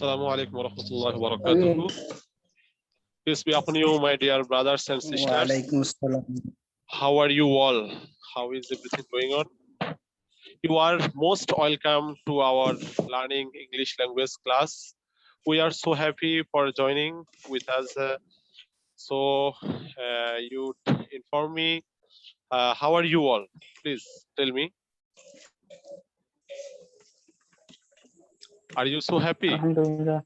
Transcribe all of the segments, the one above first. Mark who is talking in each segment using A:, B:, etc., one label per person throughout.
A: Assalamu alaikum wa rahmatullahi wa barakatuh. Peace be upon you, my dear brothers and sisters. How are you all? How is everything going on? You are most welcome to our learning English language class. We are so happy for joining with us. You inform me, how are you all? Please tell me. Are you so happy?
B: Alhamdulillah.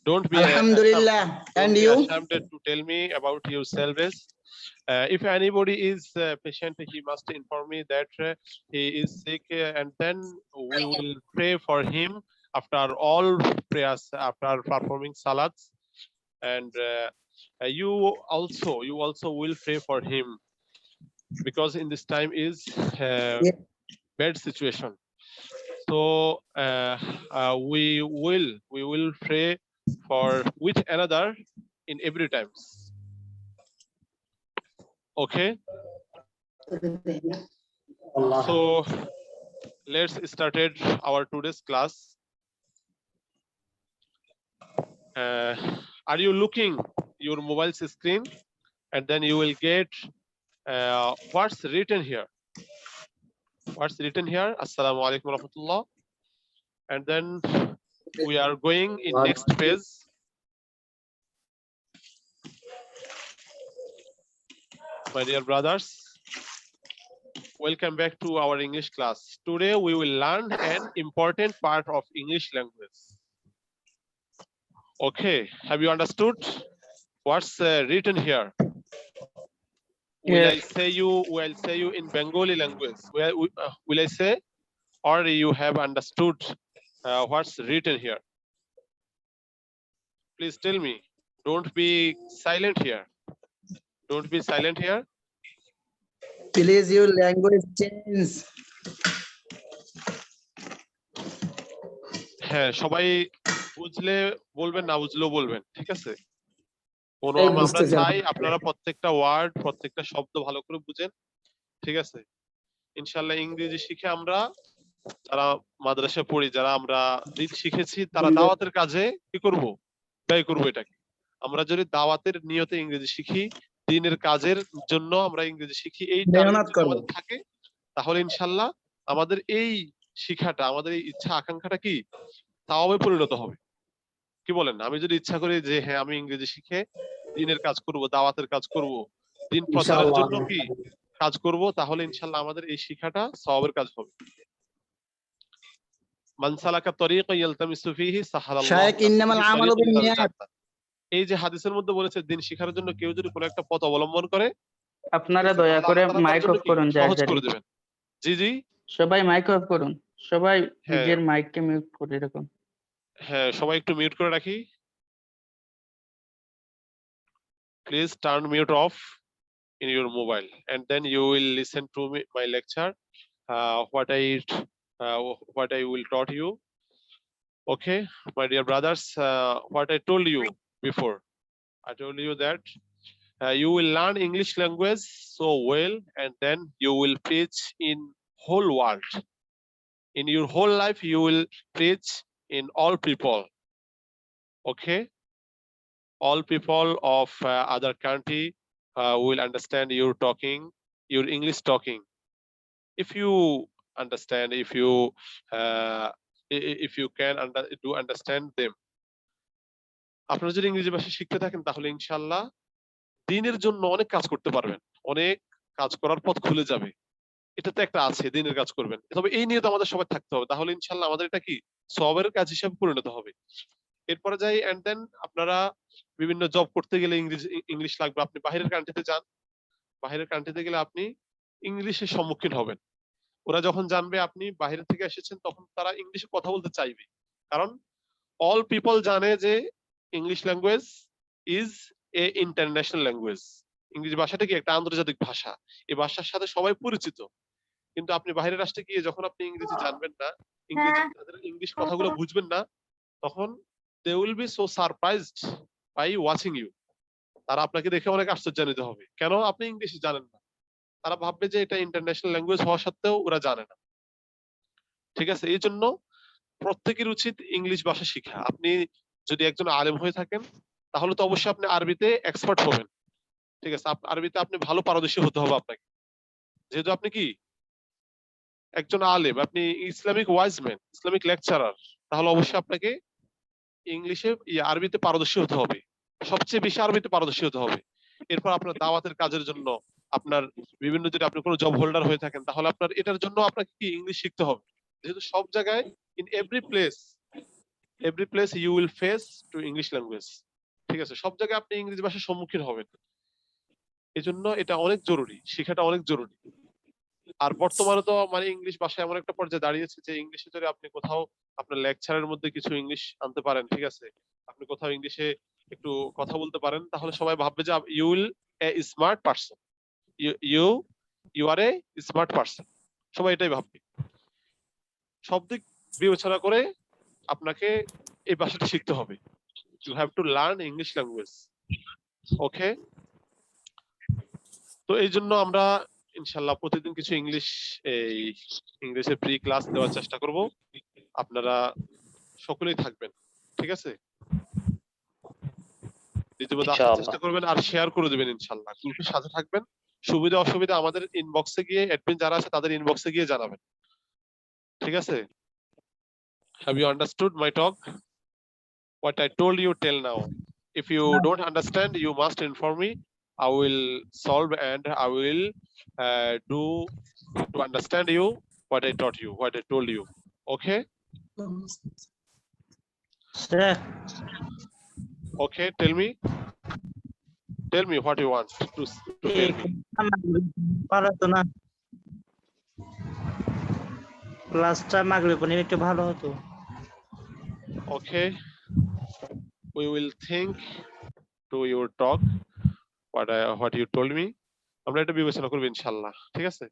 A: Don't be
C: Alhamdulillah. And you?
A: ashamed to tell me about yourselves. If anybody is patient, he must inform me that he is sick, and then we will pray for him after all prayers, after performing salats, and you also will pray for him, because in this time is bad situation. So we will pray for with another in every times. Okay. So let's start our today's class. Are you looking your mobile screen, and then you will get what's written here? What's written here? Assalamu alaikum warahmatullah. And then we are going in next page. My dear brothers, welcome back to our English class. Today we will learn an important part of English language. Okay, have you understood what's written here? Will I say you in Bengali language? Will I say, or you have understood what's written here? Please tell me. Don't be silent here. Don't be silent here.
C: Please, your language change.
A: হ্যাঁ, সবাই বুঝলে বলবেন, না বুঝলেও বলবেন, ঠিক আছে? আমরা চাই আপনারা প্রত্যেকটা ওয়ার্ড, প্রত্যেকটা শব্দ ভালো করে বুঝেন, ঠিক আছে? ইনশাআল্লাহ ইংরেজি শিখে আমরা যারা মাদ্রাসা পড়ি, যারা আমরা দিন শিখেছি, তারা দাওয়াতের কাজে কি করব? ব্যয় করব এটাকে। আমরা যদি দাওয়াতের নিয়তে ইংরেজি শিখি, দিনের কাজের জন্য আমরা ইংরেজি শিখি, এই আমাদের থাকে, তাহলে ইনশাআল্লাহ আমাদের এই শিক্ষাটা, আমাদের এই ইচ্ছা আকাঙ্ক্ষাটা কি তাওবে পরিণত হবে। কি বলেন? আমি যদি ইচ্ছা করি যে হ্যাঁ আমি ইংরেজি শিখে দিনের কাজ করব, দাওয়াতের কাজ করব, দিন প্রচারের জন্য কি কাজ করব, তাহলে ইনশাআল্লাহ আমাদের এই শিক্ষাটা সওয়াবের কাজ হবে। মান সালাকা তরিকা ইয়ালতামিসু ফিহি সাহালাল্লাহু। এই যে হাদিসের মধ্যে বলেছে দিন শিখার জন্য কেউ যদি কোনো একটা পথ অবলম্বন করে,
B: আপনারা দয়া করে মাইক অফ করুন,
A: সহজ করে দিবেন। জি জি,
B: সবাই মাইক অফ করুন, সবাই নিজের মাইককে মিউট করে রাখুন।
A: হ্যাঁ, সবাই একটু মিউট করে রাখি। Please turn mute off in your mobile, and then you will listen to my lecture, what I will taught you. Okay, my dear brothers, what I told you before, I told you that you will learn English language so well, and then you will preach in whole world. In your whole life, you will preach in all people. Okay, all people of other country will understand your talking, your English talking. If you understand, if you can understand them, আপনারা যদি ইংরেজি ভাষা শিখতে থাকেন, তাহলে ইনশাআল্লাহ দিনের জন্য অনেক কাজ করতে পারবেন, অনেক কাজ করার পথ খুলে যাবে। এটা তো একটা আছে, দিনের কাজ করবেন, তবে এই নিয়ে তো আমাদের সবাই থাকতে হবে, তাহলে ইনশাআল্লাহ আমাদের এটা কি সওয়াবের কাজ হিসেবে পরিণত হবে। এরপরে যাই, এন্ড দেন আপনারা বিভিন্ন জব করতে গেলে ইংলিশ লাগবে। আপনি বাইরের কান্ট্রিতে যান, বাইরের কান্ট্রিতে গেলে আপনি ইংলিশের সম্মুখীন হবেন। ওরা যখন জানবে আপনি বাইরে থেকে এসেছেন, তখন তারা ইংলিশে কথা বলতে চাইবে, কারণ অল পিপল জানে যে English language is a international language. ইংরেজি ভাষাটা কি একটা আন্তর্জাতিক ভাষা, এই ভাষার সাথে সবাই পরিচিত। কিন্তু আপনি বাইরের রাষ্ট্রে গিয়ে যখন আপনি ইংরেজি জানবেন না, ইংলিশ কথাগুলো বুঝবেন না, তখন they will be so surprised by watching you. তারা আপনাকে দেখে অনেক আশ্চর্যান্বিত হবে, কেন আপনি ইংলিশ জানেন না। তারা ভাববে যে এটা ইন্টারন্যাশনাল ল্যাঙ্গুয়েজ হওয়া সত্ত্বেও ওরা জানে না, ঠিক আছে? এই জন্য প্রত্যেকের উচিত ইংলিশ ভাষা শেখা। আপনি যদি একজন আলেম হয়ে থাকেন তাহলে তো অবশ্যই আপনি আরবিতে এক্সপার্ট হবেন, ঠিক আছে? আরবিতে আপনি ভালো পারদর্শী হতে হবে আপনাকে, যেহেতু আপনি কি একজন আলেম, আপনি ইসলামিক ওয়াইজম্যান, ইসলামিক লেকচারার, তাহলে অবশ্যই আপনাকে ইংলিশে আরবিতে পারদর্শী হতে হবে, সবচেয়ে বেশি আরবিতে পারদর্শী হতে হবে। এরপর আপনার দাওয়াতের কাজের জন্য, আপনার বিভিন্ন, যদি আপনি কোনো জব হোল্ডার হয়ে থাকেন তাহলে আপনার এটার জন্য আপনাকে কি ইংলিশ শিখতে হবে, যেহেতু সব জায়গায় in every place you will face to English language, ঠিক আছে? সব জায়গায় আপনি ইংরেজি ভাষার সম্মুখীন হবেন, এজন্য এটা অনেক জরুরি, শেখাটা অনেক জরুরি। আর বর্তমানে তো মানে ইংলিশ ভাষা এমন একটা পর্যায়ে দাঁড়িয়েছে যে ইংলিশে যদি আপনি কোথাও আপনার লেকচারের মধ্যে কিছু ইংলিশ আনতে পারেন, ঠিক আছে, আপনি কোথাও ইংলিশে একটু কথা বলতে পারেন, তাহলে সবাই ভাববে যে you will a smart person, you you are a smart person, সবাই এটাই ভাববে। সব দিক বিবেচনা করে আপনাকে এই ভাষাটা শিখতে হবে। You have to learn English language, okay? তো এই জন্য আমরা ইনশাল্লাহ প্রতিদিন কিছু ইংলিশে প্রি ক্লাস দেওয়ার চেষ্টা করব। আপনারা সকলেই থাকবেন, ঠিক আছে? রীতিমতো আসার চেষ্টা করবেন আর শেয়ার করে দেবেন ইনশাল্লাহ। গ্রুপের সাথে থাকবেন, সুবিধা অসুবিধা আমাদের ইনবক্সে গিয়ে, অ্যাডমিন যারা আছে তাদের ইনবক্সে গিয়ে জানাবেন, ঠিক আছে? Have you understood my talk? What I told you till now, if you don't understand you must inform me. I will solve and I will do to understand you what I taught you, what I told you, okay?
B: Sir,
A: Okay, tell me what you want to tell me.
B: ভালো তো না, ক্লাসটা মাগরিব পর্যন্ত একটু ভালো হতো।
A: Okay, we will think to your talk what you told me. আমরা এটা বিবেচনা করব ইনশাআল্লাহ, ঠিক আছে?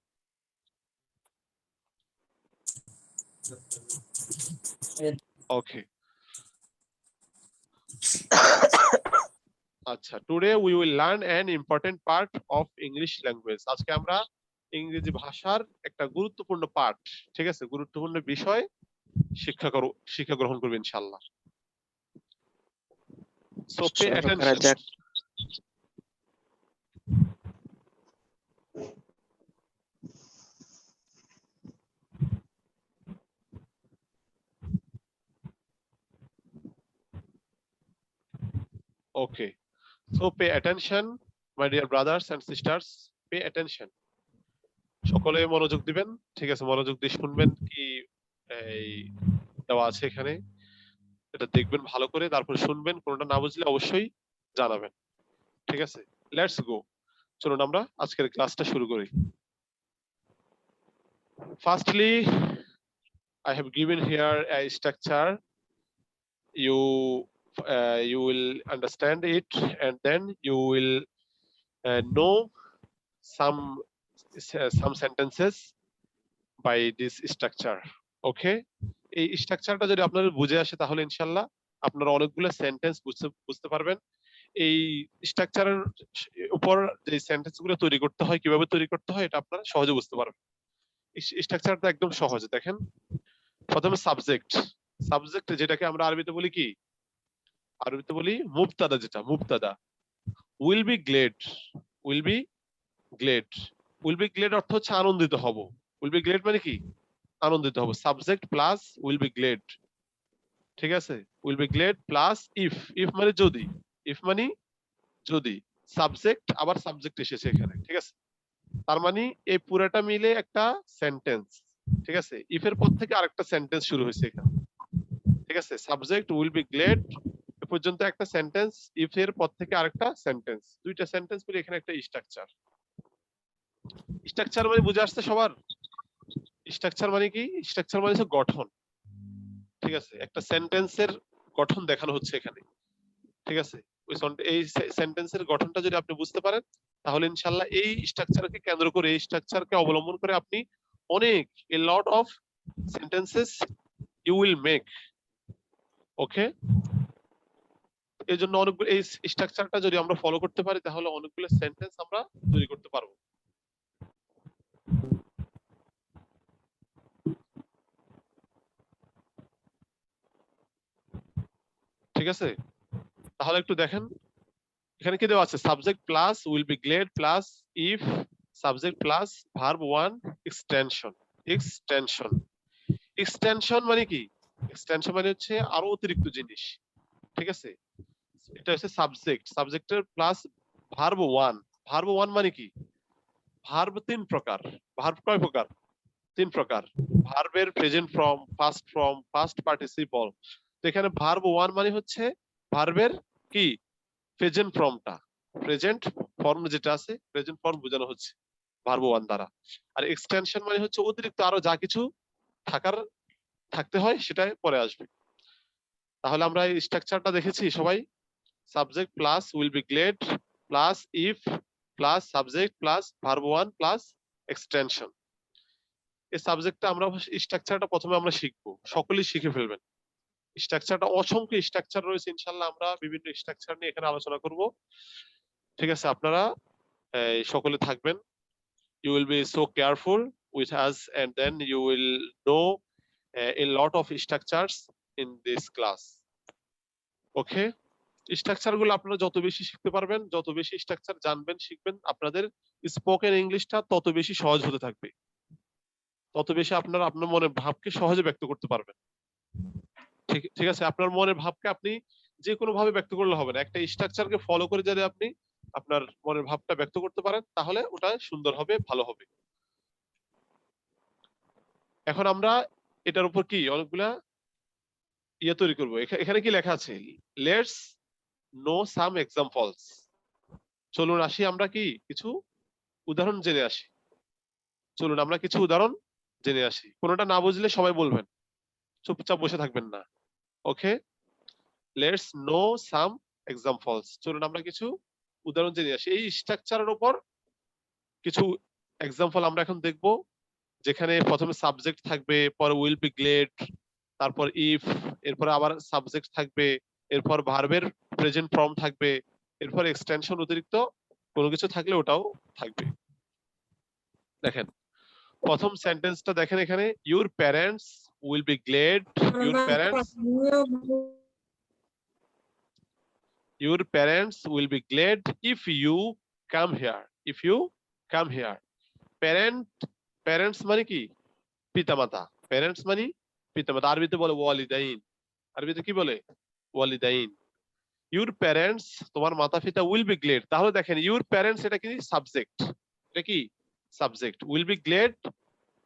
A: Okay. আচ্ছা, today we will learn an important part of English language. আজকে আমরা ইংরেজি ভাষার একটা গুরুত্বপূর্ণ পার্ট, ঠিক আছে, গুরুত্বপূর্ণ বিষয় শিক্ষা গ্রহণ করব ইনশাআল্লাহ। So pay attention. Okay. So pay attention, my dear brothers and sisters. Pay attention. সকলে মনোযোগ দিবেন, ঠিক আছে? মনোযোগ দিয়ে শুনবেন কি এই দেওয়া আছে এখানে, এটা দেখবেন ভালো করে, তারপর শুনবেন। কোনটা না বুঝলে অবশ্যই জানাবেন, ঠিক আছে? লেটস গো, চলুন আমরা আজকের ক্লাসটা শুরু করি। Firstly, I have given here a structure. You will understand it and then you will know some sentences by this structure, okay? এই স্ট্রাকচারটা যদি আপনাদের বুঝে আসে তাহলে ইনশাআল্লাহ আপনারা অনেকগুলো সেন্টেন্স বুঝতে পারবেন। এই স্ট্রাকচারের উপর যে সেন্টেন্সগুলো তৈরি করতে হয়, কিভাবে তৈরি করতে হয়, এটা আপনারা সহজে বুঝতে পারবেন। স্ট্রাকচারটা একদম সহজ। দেখেন, প্রথমে সাবজেক্ট যেটাকে আমরা আরবিতে বলি কি, আরবিতে বলি মুবতাদা, যেটা মুবতাদা। উইল বি গ্লেড অর্থ হচ্ছে আনন্দিত হব। উইল বি গ্লেড মানে কি, আনন্দিত হব। Subject plus will be Glade, ঠিক আছে? Will be Glade plus if মানে যদি সাবজেক্ট আবার সাবজেক্ট এসেছে এখানে, ঠিক আছে? তার মানে এই পুরোটা মিলে একটা সেন্টেন্স, ঠিক আছে? ইফ এর পর থেকে আরেকটা সেন্টেন্স শুরু হয়েছে এখানে, ঠিক আছে? সাবজেক্ট উইল বি গ্লেড এ পর্যন্ত একটা সেন্টেন্স, ইফ এর পর থেকে আরেকটা সেন্টেন্স, দুইটা সেন্টেন্স মিলে এখানে একটা স্ট্রাকচার মানে বুঝে আসছে সবার? স্ট্রাকচার মানে কি? স্ট্রাকচার মানে হচ্ছে গঠন, ঠিক আছে? একটা সেন্টেন্সের গঠন দেখানো হচ্ছে এখানে, ঠিক আছে? এই সেন্টেন্সের গঠনটা যদি আপনি বুঝতে পারেন তাহলে ইনশাআল্লাহ এই স্ট্রাকচারকে কেন্দ্র করে, এই স্ট্রাকচারকে অবলম্বন করে আপনি অনেক a lot of sentences you will make, ওকে? এই জন্য অনেকগুলো এই স্ট্রাকচারটা যদি আমরা ফলো করতে পারি তাহলে অনেকগুলো সেন্টেন্স আমরা তৈরি করতে পারবো। ঠিক আছে, তাহলে একটু দেখেন এখানে কি দেওয়া আছে, subject plus will be Glade plus if subject plus verb one extension. Extension extension মানে কি, এক্সটেনশন মানে হচ্ছে আরো অতিরিক্ত জিনিস, ঠিক আছে। এটা হচ্ছে সাবজেক্ট, সাবজেক্টের plus verb one. Verb one মানে কি, ভার্ব তিন প্রকার। ভার্ব কয় প্রকার, তিন প্রকার। ভার্বের present form, past form, past participle. তো এখানে ভার্ব ওয়ান মানে হচ্ছে ভার্বের কি প্রেজেন্ট ফর্মটা, প্রেজেন্ট ফর্ম যেটা আছে প্রেজেন্ট ফর্ম বোঝানো হচ্ছে ভার্ব ওয়ান দ্বারা। আর এক্সটেনশন মানে হচ্ছে অতিরিক্ত আরো যা কিছু থাকতে হয় সেটা পরে আসবে। তাহলে আমরা এই স্ট্রাকচারটা দেখেছি সবাই, subject plus will be Glade plus if plus subject plus verb one plus extension. এই সাবজেক্টটা আমরা স্ট্রাকচারটা প্রথমে আমরা শিখবো, সকলেই শিখে ফেলবেন। স্ট্রাকচারটা অসংখ্য স্ট্রাকচার রয়েছে, ইনশাআল্লাহ আমরা বিভিন্ন স্ট্রাকচার নিয়ে এখানে আলোচনা করব, ঠিক আছে। আপনারা সকলে থাকবেন, you will be so careful with us and then you will know a lot of structures in this class. Okay, structure গুলো আপনারা যত বেশি শিখতে পারবেন, যত বেশি স্ট্রাকচার জানবেন শিখবেন, আপনাদের স্পোকেন ইংলিশটা তত বেশি সহজ হতে থাকবে, তত বেশি আপনারা আপনার মনের ভাবকে সহজে ব্যক্ত করতে পারবেন। ঠিক আছে, আপনার মনের ভাবকে আপনি যে কোনো ভাবে ব্যক্ত করলে হবে না, একটা স্ট্রাকচারকে ফলো করে যদি আপনি আপনার মনের ভাবটা ব্যক্ত করতে পারেন তাহলে ওটা সুন্দর হবে, ভালো হবে। এখন আমরা এটার উপর কি অনেকগুলা তৈরি করবো। এখানে কি লেখা আছে, লেটস নো সাম এক্সাম্পলস। চলুন আসি আমরা কি কিছু উদাহরণ জেনে আসি। চলুন আমরা কিছু উদাহরণ জেনে আসি। কোনোটা না বুঝলে সবাই বলবেন, চুপচাপ বসে থাকবেন না। ওকে, লেটস নো সাম এক্সাম্পলস। চলুন আমরা কিছু উদাহরণ জেনে আসি। এই স্ট্রাকচারের উপর কিছু এক্সাম্পল আমরা এখন দেখব, যেখানে প্রথমে সাবজেক্ট থাকবে, পরে উইল বি গ্লেড, তারপর ইফ, এরপর আবার সাবজেক্ট থাকবে, এরপর ভার্বের প্রেজেন্ট ফর্ম থাকবে, এরপর এক্সটেনশন অতিরিক্ত কোনো কিছু থাকলে ওটাও থাকবে। দেখেন প্রথম সেন্টেন্সটা দেখেন এখানে, your parents will be Glade, your parents will be glad if you come here, if you come here. Parents মানে কি, পিতামাতা। প্যারেন্টস মানে পিতামাতা, আরবিতে বলে ওয়ালিদাইন। আরবিতে কি বলে, ওয়ালিদাইন। ইউর প্যারেন্টস তোমার মাতা পিতা উইল বি গ্লেড, তাহলে দেখেন ইউর প্যারেন্টস এটা কি সাবজেক্ট, এটা কি সাবজেক্ট, উইল বি গ্লেড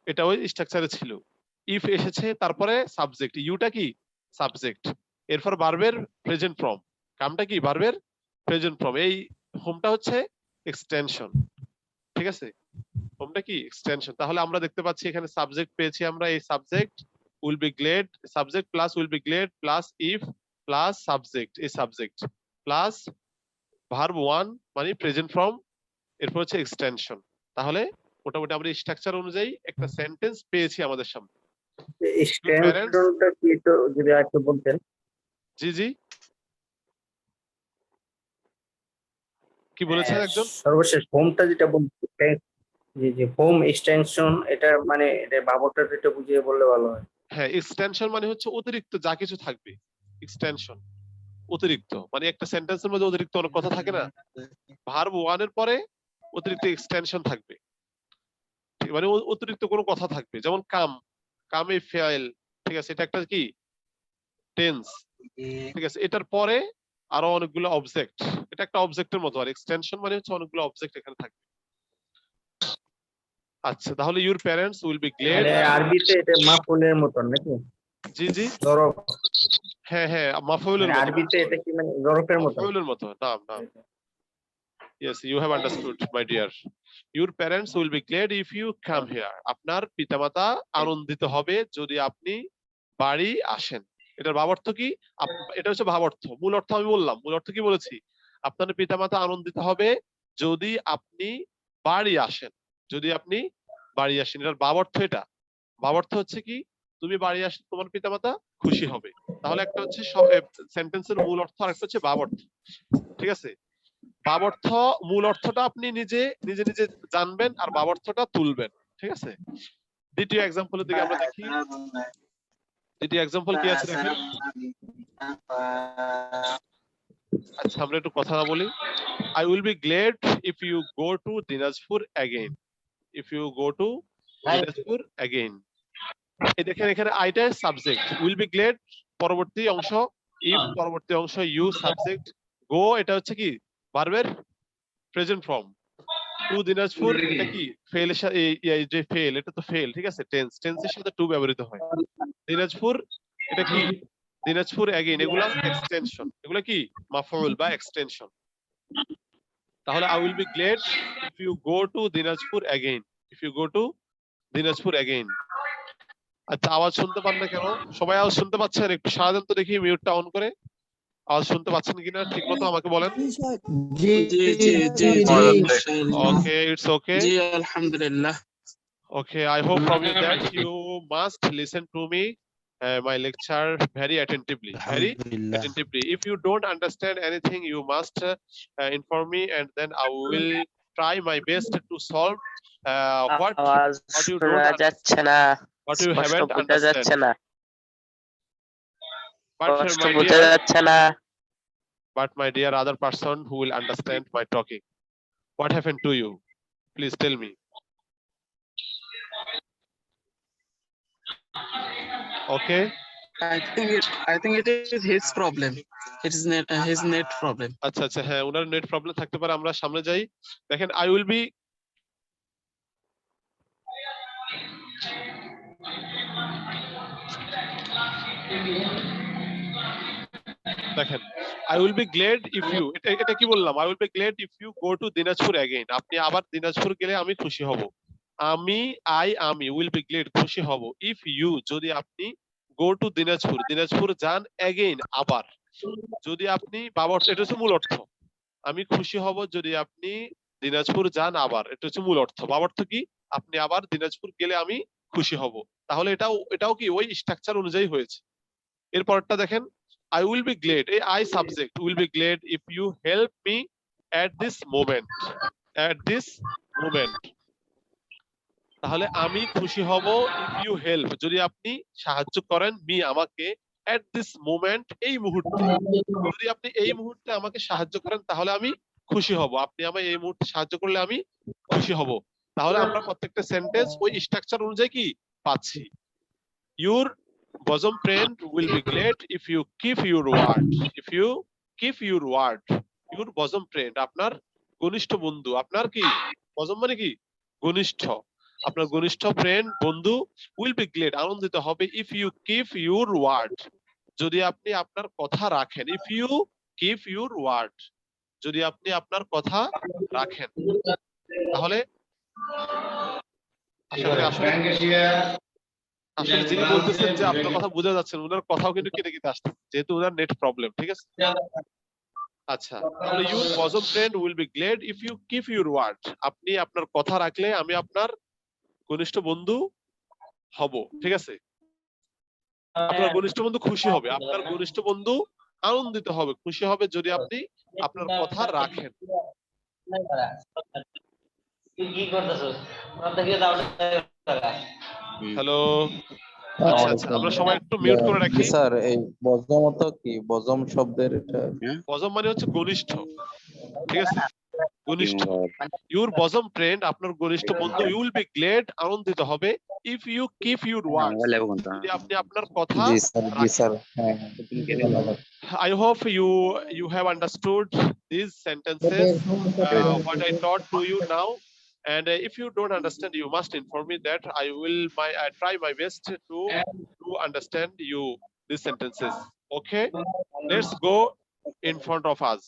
A: এটা ওই স্ট্রাকচারে ছিল। ইফ এসেছে তারপরে সাবজেক্ট, ইউটা কি সাবজেক্ট, এরপর ভার্বের প্রেজেন্ট ফর্ম, কামটা কি ভার্বের প্রেজেন্ট ফর্ম, এই হোমটা হচ্ছে এক্সটেনশন, ঠিক আছে, হোমটা কি এক্সটেনশন। তাহলে আমরা দেখতে পাচ্ছি এখানে সাবজেক্ট পেয়েছি আমরা, এই subject will be Glade, subject plus will be Glade plus if plus subject, এই সাবজেক্ট প্লাস ভার্ব ওয়ান মানে প্রেজেন্ট ফর্ম, এরপর হচ্ছে এক্সটেনশন। তাহলে মোটামুটি আমরা স্ট্রাকচার অনুযায়ী একটা সেন্টেন্স পেয়েছি আমাদের সামনে।
D: এক্সটেনশনটা কি একটু যদি একটু বলতেন।
A: জি জি, কি বলেছেন একজন,
D: সর্বশেষ হোমটা যেটা বলতেন, যে হোম এক্সটেনশন, এটা মানে এটা বাবরটা একটু বুঝিয়ে বললে ভালো হয়।
A: হ্যাঁ, এক্সটেনশন মানে হচ্ছে অতিরিক্ত যা কিছু থাকবে, এক্সটেনশন অতিরিক্ত মানে একটা সেন্টেন্সের মধ্যে অতিরিক্ত অনেক কথা থাকে না, ভার্ব ওয়ান এর পরে অতিরিক্ত এক্সটেনশন থাকবে, মানে অতিরিক্ত কোনো কথা থাকবে, যেমন কাম, কামে ফেল, ঠিক আছে, এটা একটা কি টেন্স, ঠিক আছে, এটার পরে আরো অনেকগুলো অবজেক্ট, এটা একটা অবজেক্টের মতো। আর এক্সটেনশন মানে হচ্ছে অনেকগুলো অবজেক্ট এখানে থাকবে। আচ্ছা, তাহলে your parents will be Glade,
D: মানে আরবিতে এটা মাফউলের মতন নাকি?
A: জি জি,
D: জরফ।
A: হ্যাঁ হ্যাঁ, মাফউলের
D: মানে
A: মতো,
D: আরবিতে এটা কি মানে জরফের মতন?
A: মাফউলের মতো, নাম নাম। Yes, you have understood, my dear. Your parents will be glad if you come here. আপনার পিতামাতা আনন্দিত হবে যদি আপনি বাড়ি আসেন। এটার ভাবার্থ কি, এটা হচ্ছে ভাবার্থ। মূল অর্থ আমি বললাম, মূল অর্থ কি বলেছি, আপনার পিতামাতা আনন্দিত হবে যদি আপনি বাড়ি আসেন, যদি আপনি বাড়ি আসেন, এটার ভাবার্থ এটা। ভাবার্থ হচ্ছে কি, তুমি বাড়ি আসলে তোমার পিতামাতা খুশি হবে। তাহলে একটা হচ্ছে সেন্টেন্সের মূল অর্থ, আর একটা হচ্ছে ভাবার্থ, ঠিক আছে। ভাবার্থ মূল অর্থটা আপনি নিজে নিজে নিজে জানবেন আর ভাবার্থটা তুলবেন, ঠিক আছে। দ্বিতীয় এক্সাম্পলের দিকে আমরা দেখি, দ্বিতীয় এক্সাম্পল কি আছে দেখেন, আচ্ছা আমরা একটু কথা বলি। I will be glad if you go to Dinajpur again. If you go to Dinajpur again. এই দেখেন এখানে আইটা সাবজেক্ট, উইল বি গ্লেড পরবর্তী অংশ, ইফ পরবর্তী অংশ, ইউ সাবজেক্ট, গো এটা হচ্ছে কি ভার্বের প্রেজেন্ট ফর্ম, টু দিনাজপুর এটা কি ফেল এই যে ফেল এটা তো ফেল, ঠিক আছে, টেন্স, টেন্সের সাথে টু ব্যবহৃত হয়। দিনাজপুর এটা কি দিনাজপুর অ্যাগেইন, এগুলা এক্সটেনশন, এগুলা কি মাফউল বা এক্সটেনশন। তাহলে I will be glad if you go to Dinajpur again, if you go to Dinajpur again. আচ্ছা আওয়াজ শুনতে পান না কেন? সবাই আওয়াজ শুনতে পাচ্ছেন? একটু সারা দেন তো দেখি মিউটটা অন করে। আওয়াজ শুনতে পাচ্ছেন কিনা ঠিক মতো আমাকে বলেন।
C: জি জি জি জি
A: ওকে, ইটস ওকে।
B: জি আলহামদুলিল্লাহ।
A: Okay, I hope from you that you must listen to me, my lecture very attentively, very attentively. If you don't understand anything, you must inform me, and then I will try my best to solve what you don't understand, what you haven't understand. But my dear other person who will understand my talking, what happened to you? Please tell me. Okay.
B: I think it is his problem. It is his net problem.
A: আচ্ছা আচ্ছা, হ্যাঁ ওনার net problem থাকতে পারে। আমরা সামনে যাই। দেখেন I will be, দেখেন I will be glad if you, এটা কি বললাম? I will be glad if you go to Dinajpur again, আপনি আবার দিনাজপুর গেলে আমি খুশি হব। আমি উইল বি গ্লেড খুশি হব, ইফ ইউ যদি আপনি গো টু দিনাজপুর, দিনাজপুর যান, অ্যাগেইন আবার, যদি আপনি বাবা, এটা হচ্ছে মূল অর্থ। আমি খুশি হব যদি আপনি দিনাজপুর যান আবার, এটা হচ্ছে মূল অর্থ। বাবার তো কি আপনি আবার দিনাজপুর গেলে আমি খুশি হব। তাহলে এটাও কি ওই স্ট্রাকচার অনুযায়ী হয়েছে। এরপরটা দেখেন I will be glad, I subject will be glad if you help me at this moment, at this moment. তাহলে আমি খুশি হব if you help, যদি আপনি সাহায্য করেন, মি আমাকে, at this moment এই মুহূর্তে, যদি আপনি এই মুহূর্তে আমাকে সাহায্য করেন তাহলে আমি খুশি হব, আপনি আমায় এই মুহূর্তে সাহায্য করলে আমি খুশি হব। তাহলে আমরা প্রত্যেকটা সেন্টেন্স ওই স্ট্রাকচার অনুযায়ী কি পাচ্ছি। Your bosom friend will be glad if you keep your word, if you keep your word. Your bosom friend আপনার ঘনিষ্ঠ বন্ধু, আপনার কি bosom মানে কি ঘনিষ্ঠ, আপনার ঘনিষ্ঠ ফ্রেন্ড বন্ধু will be glad আনন্দিত হবে if you keep your word, যদি আপনি আপনার কথা রাখেন, if you keep your word, যদি আপনি আপনার কথা রাখেন। তাহলে আশা করি আসলে যিনি বলতেছেন যে আপনার কথা বোঝা যাচ্ছে না, ওনার কথাও কিন্তু কেটে কেটে আসছে যেহেতু ওনার নেট প্রবলেম, ঠিক আছে। আচ্ছা তাহলে your bosom friend will be glad if you keep your word, আপনি আপনার কথা রাখলে আমি আপনার ঘনিষ্ঠ বন্ধু হব, ঠিক আছে। আপনার ঘনিষ্ঠ বন্ধু খুশি হবে, আপনার ঘনিষ্ঠ বন্ধু আনন্দিত হবে, খুশি হবে যদি আপনি আপনার কথা রাখেন। হ্যালো, আচ্ছা আচ্ছা আমরা সবাই একটু মিউট করে রাখি।
E: স্যার এই বজম অর্থ কি? বজম শব্দের এটা
A: বজম মানে হচ্ছে ঘনিষ্ঠ, ঠিক আছে, ঘনিষ্ঠ। ইউর বজম ফ্রেন্ড আপনার ঘনিষ্ঠ বন্ধু, ইউ উইল বি গ্লেড আনন্দিত হবে if you keep your word, যদি আপনি আপনার কথা
E: জি স্যার, জি স্যার, হ্যাঁ
A: I hope you have understood these sentences what I taught to you now, and if you don't understand you must inform me that I try my best to understand you these sentences. Okay, let's go in front of us.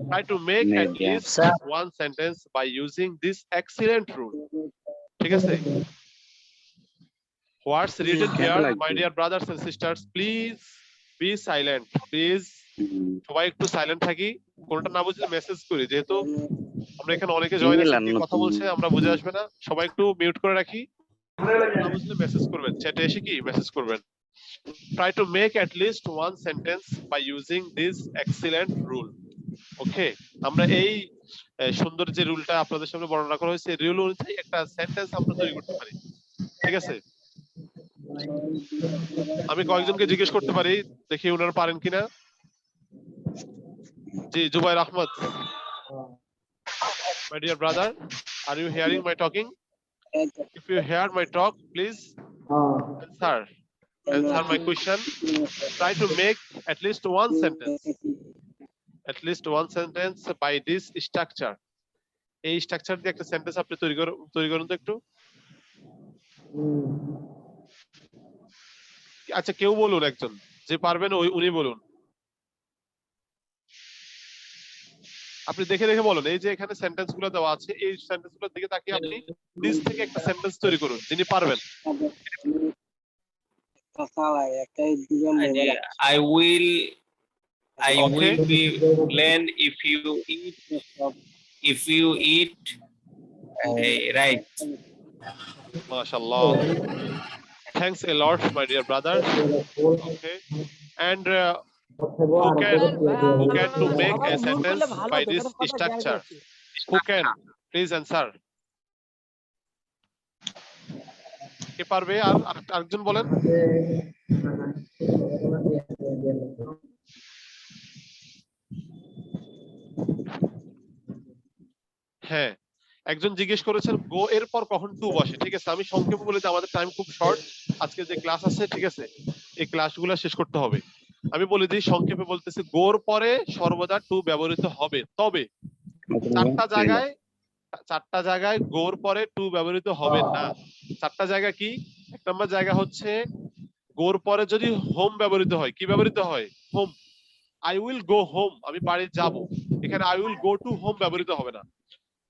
A: Try to make at least one sentence by using this excellent rule. ঠিক আছে? What's written here, my dear brothers and sisters, please be silent, please. সবাই একটু silent থাকি, কোনটা না বুঝলে message করি, যেহেতু আমরা এখানে অনেকে জয়েন আছি, কথা বলছে আমরা বুঝে আসবে না, সবাই একটু মিউট করে রাখি, না বুঝলে মেসেজ করবেন, চ্যাটে এসে কি মেসেজ করবেন। Try to make at least one sentence by using this excellent rule. ওকে, আমরা এই সুন্দর যে রুলটা আপনাদের সামনে বর্ণনা করা হয়েছে, রুল অনুযায়ী একটা সেন্টেন্স আমরা তৈরি করতে পারি, ঠিক আছে। আমি কয়েকজনকে জিজ্ঞেস করতে পারি, দেখি ওনারা পারেন কিনা। Ji Zubair Ahmad, my dear brother, are you hearing my talking? If you hear my talk, please answer my question. Try to make at least one sentence by this structure. এই স্ট্রাকচার দিয়ে একটা সেন্টেন্স আপনি তৈরি করুন তো একটু। আচ্ছা কেউ বলুন, একজন যে পারবেন উনি বলুন। আপনি দেখে দেখে বলুন। এই যে এখানে সেন্টেন্স গুলো দেওয়া আছে, এই সেন্টেন্স গুলোর দিকে তাকিয়ে আপনি নিজ থেকে একটা সেন্টেন্স তৈরি করুন যিনি পারবেন।
F: I will
A: Okay.
F: be plain if you eat right.
A: MashaAllah. Thanks a lot, my dear brother. Okay. And who can to make a sentence by this structure? Who can? Please answer. কে পারবে? আর আরেকজন বলেন। হ্যাঁ, একজন জিজ্ঞেস করেছেন গো এর পর কখন টু বসে। ঠিক আছে, আমি সংক্ষেপে বলে দিই, আমাদের টাইম খুব শর্ট। আজকে যে ক্লাস আছে, ঠিক আছে, এই ক্লাসগুলো শেষ করতে হবে। আমি বলে দিই, সংক্ষেপে বলতেছি, গোর পরে সর্বদা টু ব্যবহৃত হবে, তবে চারটা জায়গায় গোর পরে টু ব্যবহৃত হবে না। চারটা জায়গা কি? এক নম্বর জায়গা হচ্ছে গোর পরে যদি হোম ব্যবহৃত হয়। কি ব্যবহৃত হয়? Home. I will go home, আমি বাড়ি যাব। এখানে I will go to home ব্যবহৃত হবে না।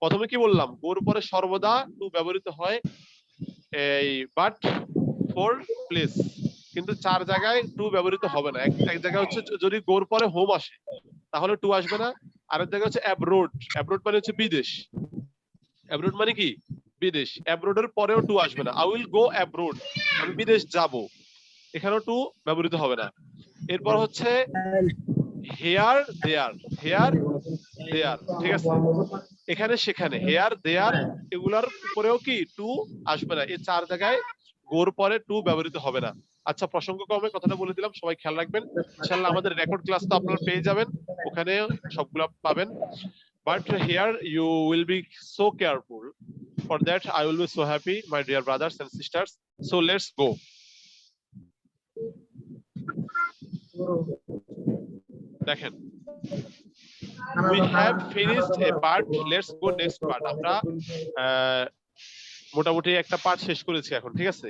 A: প্রথমে কি বললাম? গোর পরে সর্বদা টু ব্যবহৃত হয়, এই বাট ফর প্লেস, কিন্তু চার জায়গায় টু ব্যবহৃত হবে না। এক জায়গা হচ্ছে যদি গোর পরে হোম আসে তাহলে টু আসবে না। আরেক জায়গা হচ্ছে অ্যাব্রোড। অ্যাব্রোড মানে হচ্ছে বিদেশ। অ্যাব্রোড মানে কি? বিদেশ। অ্যাব্রোডের পরেও টু আসবে না। আই উইল গো অ্যাব্রোড, আমি বিদেশ যাব, এখানেও টু ব্যবহৃত হবে না। এরপর হচ্ছে হেয়ার দেয়ার। হেয়ার দেয়ার, ঠিক আছে, এখানে সেখানে, হেয়ার দেয়ার, এগুলার উপরেও কি টু আসবে না। এই চার জায়গায় গোর পরে টু ব্যবহৃত হবে না। আচ্ছা, প্রসঙ্গক্রমে কথাটা বলে দিলাম, সবাই খেয়াল রাখবেন। ইনশাআল্লাহ আমাদের রেকর্ড ক্লাস তো আপনারা পেয়ে যাবেন, ওখানে সবগুলো পাবেন। But here you will be so careful. For that I will be so happy, my dear brothers and sisters. So let's go. দেখেন, we have finished a part. Let's go next part. আমরা মোটামুটি একটা part শেষ করেছি এখন, ঠিক আছে?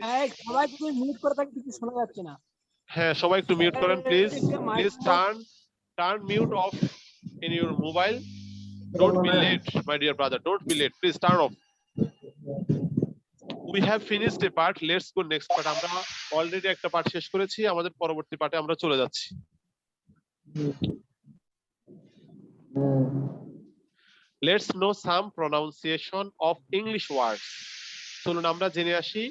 G: সবাই যদি মিউট করে থাকে কিছু শোনা যাচ্ছে না।
A: হ্যাঁ, সবাই একটু মিউট করেন please. Please turn mute off in your mobile. Don't be late, my dear brother. Don't be late. Please turn off. We have finished a part. Let's go next part. আমরা অলরেডি একটা part শেষ করেছি, আমাদের পরবর্তী পার্টে আমরা চলে যাচ্ছি। Let's know some pronunciation of English words. চলুন আমরা জেনে আসি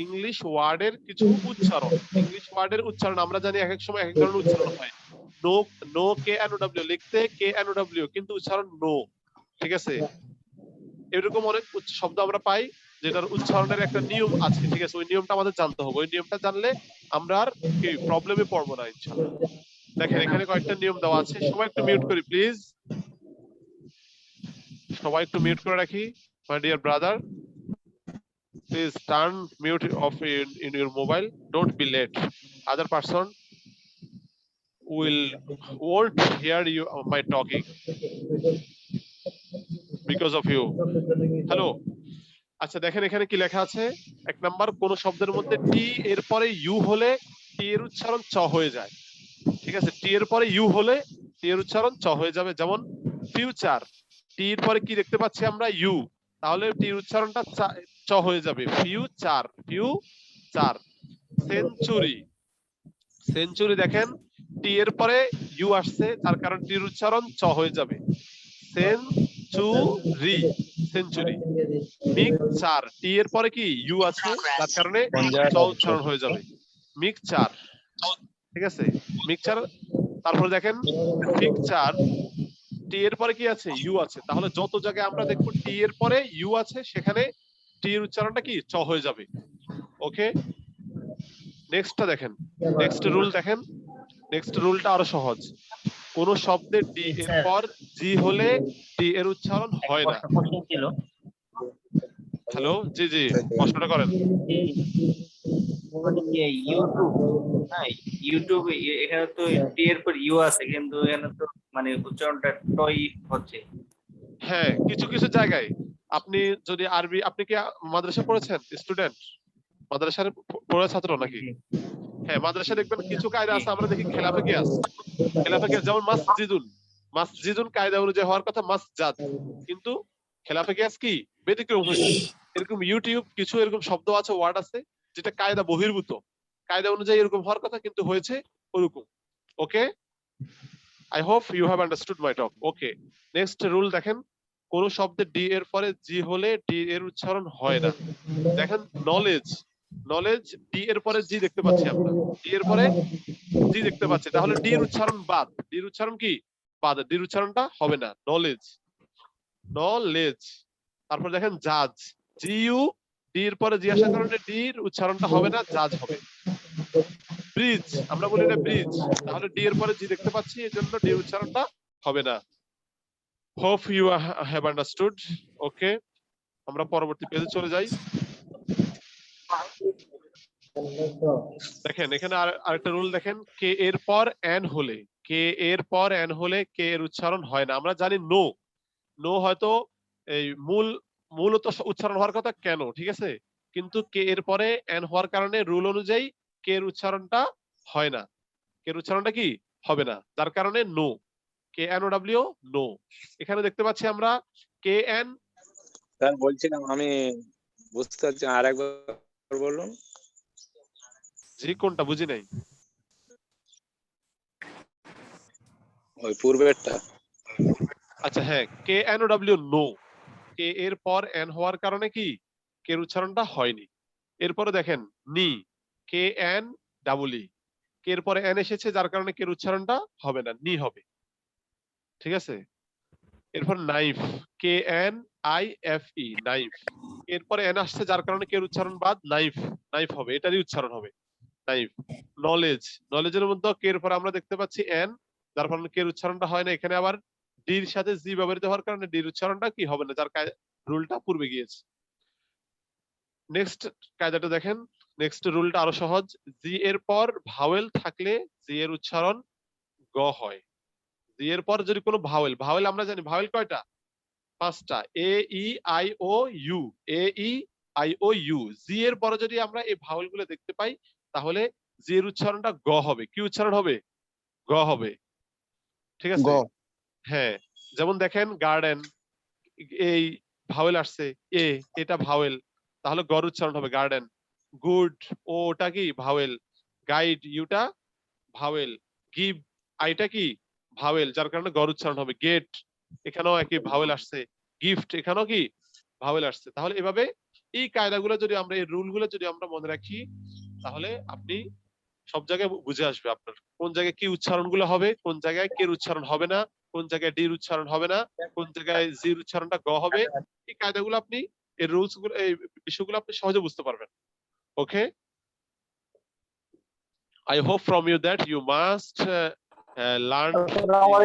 A: ইংলিশ ওয়ার্ডের কিছু উচ্চারণ। ইংলিশ ওয়ার্ডের উচ্চারণ আমরা জানি এক এক সময় এক এক ধরনের উচ্চারণ হয়। No, no K N O W লিখতে কে এন ও ডব্লিউ, কিন্তু উচ্চারণ নো, ঠিক আছে? এরকম অনেক শব্দ আমরা পাই যেটার উচ্চারণের একটা নিয়ম আছে, ঠিক আছে? ওই নিয়মটা আমাদের জানতে হবে। ওই নিয়মটা জানলে আমরা আর কি প্রবলেমে পড়বো না ইনশাআল্লাহ। দেখেন এখানে কয়েকটা নিয়ম দেওয়া আছে। সবাই একটু মিউট করি প্লিজ। সবাই একটু মিউট করে রাখি, my dear brother. Please turn mute off in your mobile. Don't be late. Other person won't hear you my talking because of you. Hello. আচ্ছা দেখেন এখানে কি লেখা আছে। এক নাম্বার, কোন শব্দের মধ্যে টি এর পরে ইউ হলে টি এর উচ্চারণ চ হয়ে যায়, ঠিক আছে? টি এর পরে ইউ হলে টি এর উচ্চারণ চ হয়ে যাবে। যেমন ফিউচার, টি এর পরে কি দেখতে পাচ্ছি আমরা? ইউ, তাহলে টি এর উচ্চারণটা চ হয়ে যাবে, ফিউচার, ফিউচার। সেঞ্চুরি, সেঞ্চুরি দেখেন টি এর পরে ইউ আসছে, তার কারণ টি এর উচ্চারণ চ হয়ে যাবে, সেঞ্চুরি, সেঞ্চুরি। মিক্সচার, টি এর পরে কি ইউ আছে, তার কারণে চ উচ্চারণ হয়ে যাবে, মিক্সচার, ঠিক আছে? মিক্সচার। তারপরে দেখেন পিকচার, টি এর পরে কি আছে? ইউ আছে, তাহলে যত জায়গায় আমরা দেখবো টি এর পরে ইউ আছে সেখানে টি এর উচ্চারণটা কি চ হয়ে যাবে। ওকে, নেক্সটটা দেখেন, নেক্সট রুল দেখেন, নেক্সট রুলটা আরো সহজ। কোন শব্দে ডি এর
D: স্যার।
A: পর জি হলে ডি এর উচ্চারণ হয় না।
D: কোশ্চেন ছিল
A: হ্যালো, জি জি, প্রশ্নটা করেন।
H: ইউটিউব, হ্যাঁ ইউটিউব, এখানে তো টি এর পর ইউ আছে, কিন্তু এখানে তো মানে উচ্চারণটা টই হচ্ছে।
A: হ্যাঁ, কিছু কিছু জায়গায় আপনি যদি আরবি, আপনি কি মাদ্রাসা পড়েছেন, স্টুডেন্ট মাদ্রাসার পড়া ছাত্র নাকি? হ্যাঁ, মাদ্রাসা দেখবেন কিছু কায়দা আছে, আমরা দেখি খেলাফে কিয়াস, খেলাফে কিয়াস যেমন মাসজিদুন, মাসজিদুন কায়দা অনুযায়ী হওয়ার কথা মাসজাদ, কিন্তু খেলাফে কিয়াস কি ব্যতিক্রম হয়েছে। এরকম ইউটিউব কিছু এরকম শব্দ আছে, ওয়ার্ড আছে যেটা কায়দা বহির্ভূত, কায়দা অনুযায়ী এরকম হওয়ার কথা কিন্তু হয়েছে ওরকম। Okay, I hope you have understood my talk. Okay, next rule দেখেন, কোন শব্দে ডি এর পরে জি হলে ডি এর উচ্চারণ হয় না। দেখেন নলেজ, নলেজ ডি এর পরে জি দেখতে পাচ্ছি আমরা, ডি এর পরে জি দেখতে পাচ্ছি, তাহলে ডি এর উচ্চারণ বাদ, ডি এর উচ্চারণ কি বাদ, ডি এর উচ্চারণটা হবে না, নলেজ, নলেজ। তারপর দেখেন জাজ, জি ইউ ডি এর পরে জি আসার কারণে ডি এর উচ্চারণটা হবে না, জাজ হবে। ব্রিজ, আমরা বলি না ব্রিজ, তাহলে ডি এর পরে জি দেখতে পাচ্ছি, এজন্য ডি এর উচ্চারণটা হবে না। Hope you have understood. Okay, আমরা পরবর্তী পেজে চলে যাই। দেখেন এখানে আরেকটা রুল দেখেন, কে এর পর এন হলে, কে এর পর এন হলে কে এর উচ্চারণ হয় না। আমরা জানি নো, নো হয়তো এই মূলত উচ্চারণ হওয়ার কথা কেন, ঠিক আছে, কিন্তু কে এর পরে এন হওয়ার কারণে রুল অনুযায়ী কে এর উচ্চারণটা হয় না, কে এর উচ্চারণটা কি হবে না, যার কারণে no, K N O W know. এখানে দেখতে পাচ্ছি আমরা কে এন,
I: স্যার বলছিলাম আমি বুঝতে পারছি, আর একবার বলুন।
A: জি কোনটা বুঝি নাই?
I: ওই পূর্বেরটা।
A: আচ্ছা হ্যাঁ, K N O W no, K এর পর এন হওয়ার কারণে কি কে এর উচ্চারণটা হয়নি। এরপরে দেখেন নি, কে এন ডাবল ই, কে এর পরে এন এসেছে যার কারণে কে এর উচ্চারণটা হবে না, নি হবে, ঠিক আছে। এরপর knife, K N I F E, knife, এরপরে এন আসছে যার কারণে কে এর উচ্চারণ বাদ, নাইফ, নাইফ হবে, এটারই উচ্চারণ হবে নাইফ। নলেজ, নলেজের মধ্যে কে এর পরে আমরা দেখতে পাচ্ছি এন, যার কারণে কে এর উচ্চারণটা হয় না। এখানে আবার ডি এর সাথে জি ব্যবহৃত হওয়ার কারণে ডি এর উচ্চারণটা কি হবে না, যার রুলটা পূর্বে গিয়েছে। নেক্সট কায়দাটা দেখেন, নেক্সট রুলটা আরো সহজ, জি এর পর ভাওয়েল থাকলে জি এর উচ্চারণ গ হয়। জি এর পর যদি কোনো ভাওয়েল, ভাওয়েল আমরা জানি ভাওয়েল কয়টা, পাঁচটা, A E I O U, A E I O U, G এর পরে যদি আমরা এই ভাওয়েল গুলো দেখতে পাই, তাহলে জি এর উচ্চারণটা গ হবে। কি উচ্চারণ হবে? গ হবে, ঠিক আছে। হ্যাঁ, যেমন দেখেন গার্ডেন, এই ভাওয়েল আসছে, এ, এটা ভাওয়েল, তাহলে গর উচ্চারণ হবে গার্ডেন। গুড, ওটা কি ভাওয়েল। গাইড, ইউটা ভাওয়েল। গিভ, আইটা কি ভাওয়েল, যার কারণে গর উচ্চারণ হবে। গেট, এখানেও একই ভাওয়েল আসছে। গিফট, এখানেও কি ভাওয়েল আসছে। তাহলে এভাবে এই কায়দাগুলো যদি আমরা, এই রুলগুলো যদি আমরা মনে রাখি, তাহলে আপনি সব জায়গায় বুঝে আসবে আপনার কোন জায়গায় কি উচ্চারণগুলো হবে, কোন জায়গায় কে উচ্চারণ হবে না, কোন জায়গায় ডির উচ্চারণ হবে না, কোন জায়গায় জির উচ্চারণটা গ হবে। এই কায়দাগুলো আপনি, এই রুলস গুলো, এই বিষয়গুলো আপনি সহজে বুঝতে পারবেন। ওকে, I hope from you that you must learn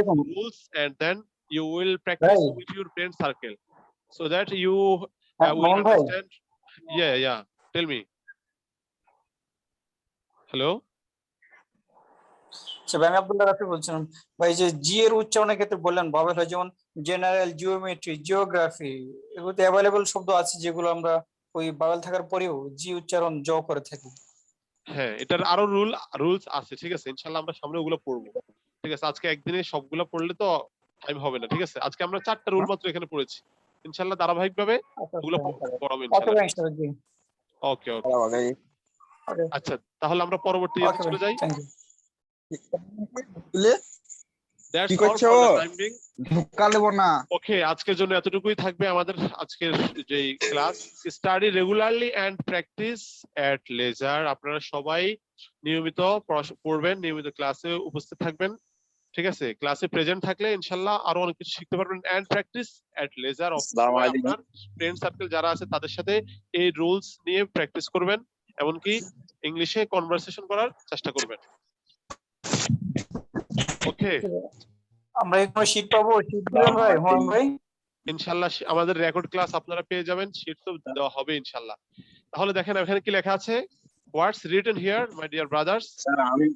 A: the rules and then you will practice with your friend circle so that you will understand. Yeah, tell me. Hello.
J: আচ্ছা ভাই, আমি আব্দুল্লাহ রাফি বলছিলাম ভাই, যে জি এর উচ্চারণের ক্ষেত্রে বললেন ভাবেল হয়, যেমন জেনারেল, জিওমেট্রি, জিওগ্রাফি, এগুলোতে অ্যাভেলেবল শব্দ আছে যেগুলো আমরা ওই ভাবেল থাকার পরেও জি উচ্চারণ জ করে থাকি।
A: হ্যাঁ, এটার আরো রুলস আছে, ঠিক আছে, ইনশাআল্লাহ আমরা সামনে ওগুলো পড়বো, ঠিক আছে। আজকে একদিনে সবগুলো পড়লে তো টাইম হবে না, ঠিক আছে। আজকে আমরা 4টা রুল মাত্র এখানে পড়েছি, ইনশাআল্লাহ ধারাবাহিকভাবে ওগুলো পড়াবো ইনশাআল্লাহ। ওকে, আচ্ছা, তাহলে আমরা পরবর্তী চলে যাই।
C: কি করছো?
A: ওকে, আজকের জন্য এতটুকুই থাকবে আমাদের আজকের যে class. Study regularly and practice at leisure. আপনারা সবাই নিয়মিত পড়বেন, নিয়মিত ক্লাসে উপস্থিত থাকবেন, ঠিক আছে। ক্লাসে প্রেজেন্ট থাকলে ইনশাআল্লাহ আরো অনেক কিছু শিখতে পারবেন। And practice at leisure. আপনার ফ্রেন্ড সার্কেল যারা আছে তাদের সাথে এই রুলস নিয়ে প্র্যাকটিস করবেন, এমনকি ইংলিশে কনভারসেশন করার চেষ্টা করবেন। ওকে,
J: আমরা এখানে শীট পাবো, শীট দিবেন ভাই হুমায়ুন ভাই?
A: ইনশাআল্লাহ আমাদের রেকর্ড ক্লাস আপনারা পেয়ে যাবেন, শীট তো দেওয়া হবে ইনশাআল্লাহ। তাহলে দেখেন এখানে কি লেখা আছে, what's written here my dear brothers,
I: sir আমি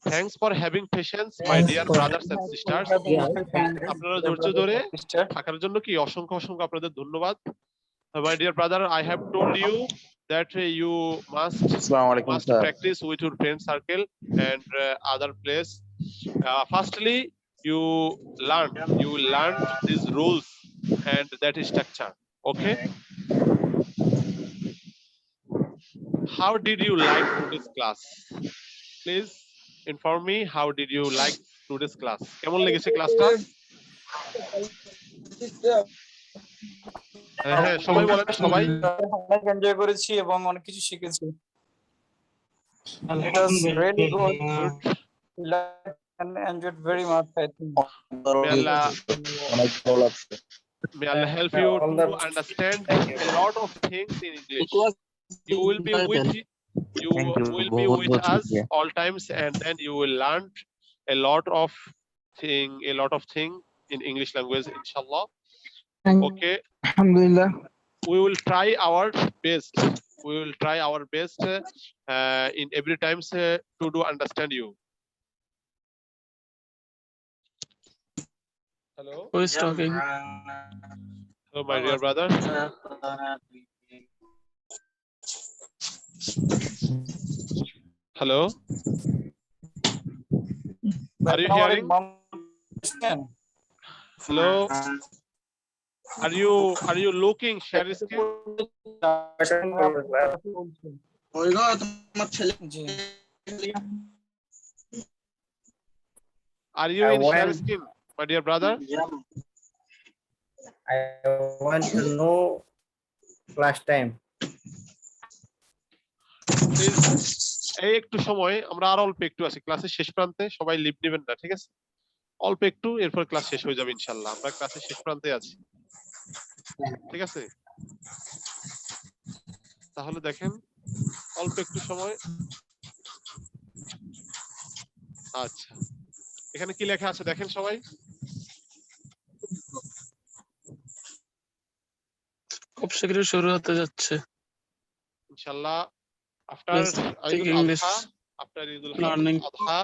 A: thanks for having patience my dear brothers and sisters. আপনারা ধৈর্য ধরে থাকার জন্য কি অসংখ্য অসংখ্য আপনাদের ধন্যবাদ। My dear brother, I have told you that you must
E: আসসালামু আলাইকুম sir.
A: practice with your friend circle and other place. Firstly, you learn these rules and that is structure. Okay. How did you like today's class? Please inform me. How did you like today's class? কেমন লেগেছে ক্লাসটা? হ্যাঁ সবাই বলেন, সবাই।
J: অনেক enjoy করেছি এবং অনেক কিছু শিখেছি। It was really good. And enjoyed very much, I think.
E: অনেক ভালো লাগছে।
A: May Allah help you to understand a lot of things in English. You will be with us all times, and then you will learn a lot of thing in English language, inshallah. Okay.
G: Alhamdulillah.
A: We will try our best. We will try our best in every times to do understand you. Hello.
B: Who is talking?
A: Hello, my dear brother. Hello. Are you hearing? Hello. Are you looking share screen?
J: G.
A: Are you in share screen, my dear brother?
D: I want to know class time.
A: Please, এই একটু সময় আমরা আর অল্প একটু আছি ক্লাসের শেষ প্রান্তে, সবাই লিভ নেবেন না, ঠিক আছে? অল্প একটু, এরপর ক্লাস শেষ হয়ে যাবে ইনশাআল্লাহ। আমরা ক্লাসের শেষ প্রান্তে আছি, ঠিক আছে? তাহলে দেখেন অল্প একটু সময়। আচ্ছা, এখানে কি লেখা আছে দেখেন সবাই।
B: খুব শীঘ্রই শুরু হতে যাচ্ছে।
A: ইনশাআল্লাহ after
B: Let's take
A: Eidul
B: English
A: Adha, after Eidul
B: learning.
A: Adha,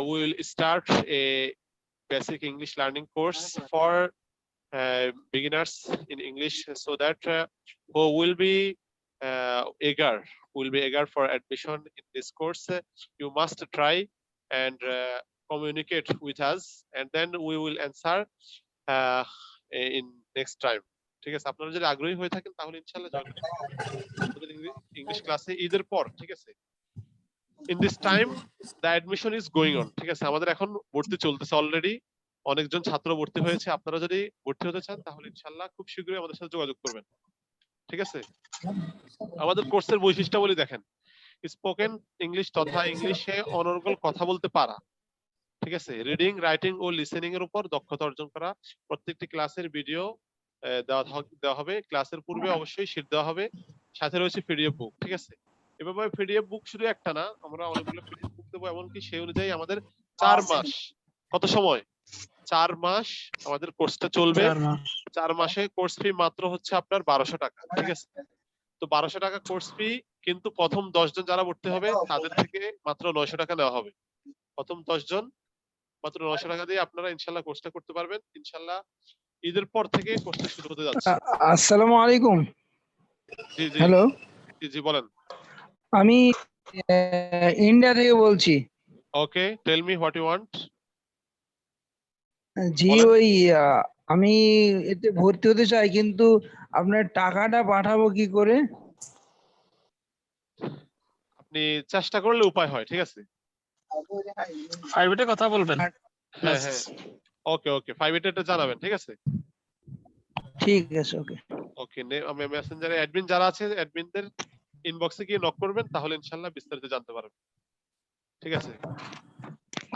A: we will start a basic English learning course for beginners in English, so that who will be eager for admission in this course, you must try and communicate with us, and then we will answer in next time. ঠিক আছে, আপনারা যদি আগ্রহী হয়ে থাকেন তাহলে ইনশাআল্লাহ join করুন ইংলিশ ক্লাসে ঈদের পর, ঠিক আছে? In this time the admission is going on, ঠিক আছে? আমাদের এখন ভর্তি চলতেছে অলরেডি, অনেকজন ছাত্র ভর্তি হয়েছে। আপনারা যদি ভর্তি হতে চান তাহলে ইনশাআল্লাহ খুব শীঘ্রই আমাদের সাথে যোগাযোগ করবেন, ঠিক আছে? আমাদের কোর্সের বৈশিষ্ট্যাবলী দেখেন, স্পোকেন ইংলিশ তথা ইংলিশে অনর্গল কথা বলতে পারা, ঠিক আছে? রিডিং, রাইটিং ও লিসেনিং এর উপর দক্ষতা অর্জন করা। প্রত্যেকটি ক্লাসের ভিডিও দেওয়া হবে, ক্লাসের পূর্বে অবশ্যই শীট দেওয়া হবে, সাথে রয়েছে পিডিএফ বুক, ঠিক আছে? এভাবে পিডিএফ বুক শুধু একটা না, আমরা অনেকগুলো পিডিএফ বুক দেবো, এমনকি সেই অনুযায়ী আমাদের 4 মাস, কত সময়? 4 মাস আমাদের কোর্সটা চলবে। 4 মাসে কোর্স ফি মাত্র হচ্ছে আপনার 1200 টাকা, ঠিক আছে? তো 1200 টাকা কোর্স ফি, কিন্তু প্রথম 10 জন যারা ভর্তি হবে তাদের থেকে মাত্র 900 টাকা নেওয়া হবে। প্রথম 10 জন মাত্র 900 টাকা দিয়ে আপনারা ইনশাআল্লাহ কোর্সটা করতে পারবেন। ইনশাআল্লাহ ঈদের পর থেকে কোর্সটা শুরু হতে যাচ্ছে।
G: আসসালামু আলাইকুম।
A: জি জি
G: হ্যালো,
A: জি বলেন।
G: আমি ইন্ডিয়া থেকে বলছি।
A: Okay, tell me what you want.
G: জি,
A: বলেন।
G: ওই আমি এতে ভর্তি হতে চাই, কিন্তু আপনার টাকাটা পাঠাবো কি করে?
A: আপনি চেষ্টা করলে উপায় হয়, ঠিক আছে?
B: প্রাইভেটে কথা বলবেন।
A: হ্যাঁ হ্যাঁ, ওকে ওকে, 5 এটা জানাবেন, ঠিক আছে?
G: ঠিক আছে, ওকে
A: ওকে, আমি মেসেঞ্জারে অ্যাডমিন যারা আছে অ্যাডমিনদের ইনবক্সে গিয়ে নক করবেন, তাহলে ইনশাআল্লাহ বিস্তারিত জানতে পারবেন, ঠিক আছে?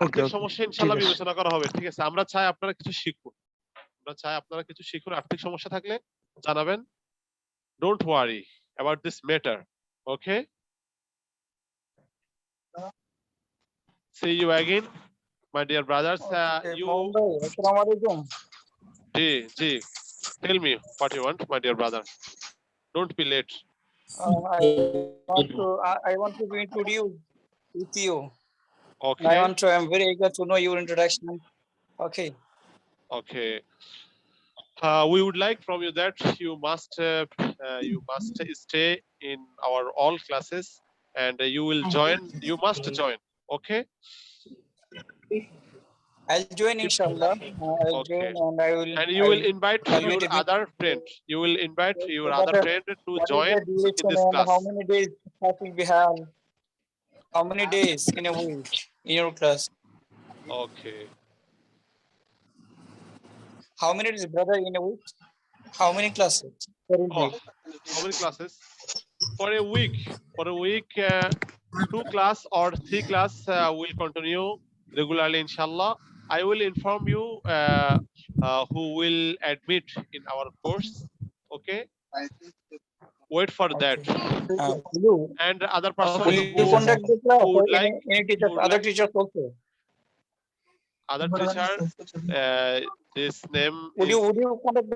A: আর্থিক সমস্যা ইনশাআল্লাহ বিবেচনা করা হবে, ঠিক আছে? আমরা চাই আপনারা কিছু শিখুন, আর্থিক সমস্যা থাকলে জানাবেন। Don't worry about this matter, okay? See you again, my dear brothers. You,
J: মোহন ভাই আসসালামু আলাইকুম।
A: Ji, tell me what you want, my dear brother. Don't be late.
J: I want to be introduced with you.
A: Okay.
J: I'm very eager to know your introduction. Okay.
A: Okay. We would like from you that you must stay in our all classes, and you will join. You must join. Okay.
J: I'll join inshallah. I'll
A: Okay.
J: join and I will.
A: And you will invite
J: I'll
A: your
J: meet a bit-
A: other friend. You will invite your
J: What
A: other
J: are-
A: friend to
J: what is
A: join
J: the
A: in
J: duration
A: this
J: and
A: class.
J: how many days class will be held? How many days in a week in your class?
A: Okay.
J: How many days, brother, in a week? How many classes per
A: Oh,
J: week?
A: how many classes? For a week. For a week, 2 class or 3 class will continue regularly, inshallah. I will inform you who will admit in our course. Okay. Wait for that. And other person
J: Will you conduct the class
A: who
J: or
A: would like
J: any teachers,
A: would
J: other
A: like-
J: teachers also?
A: other teacher, this name
J: Would
A: is
J: you conduct the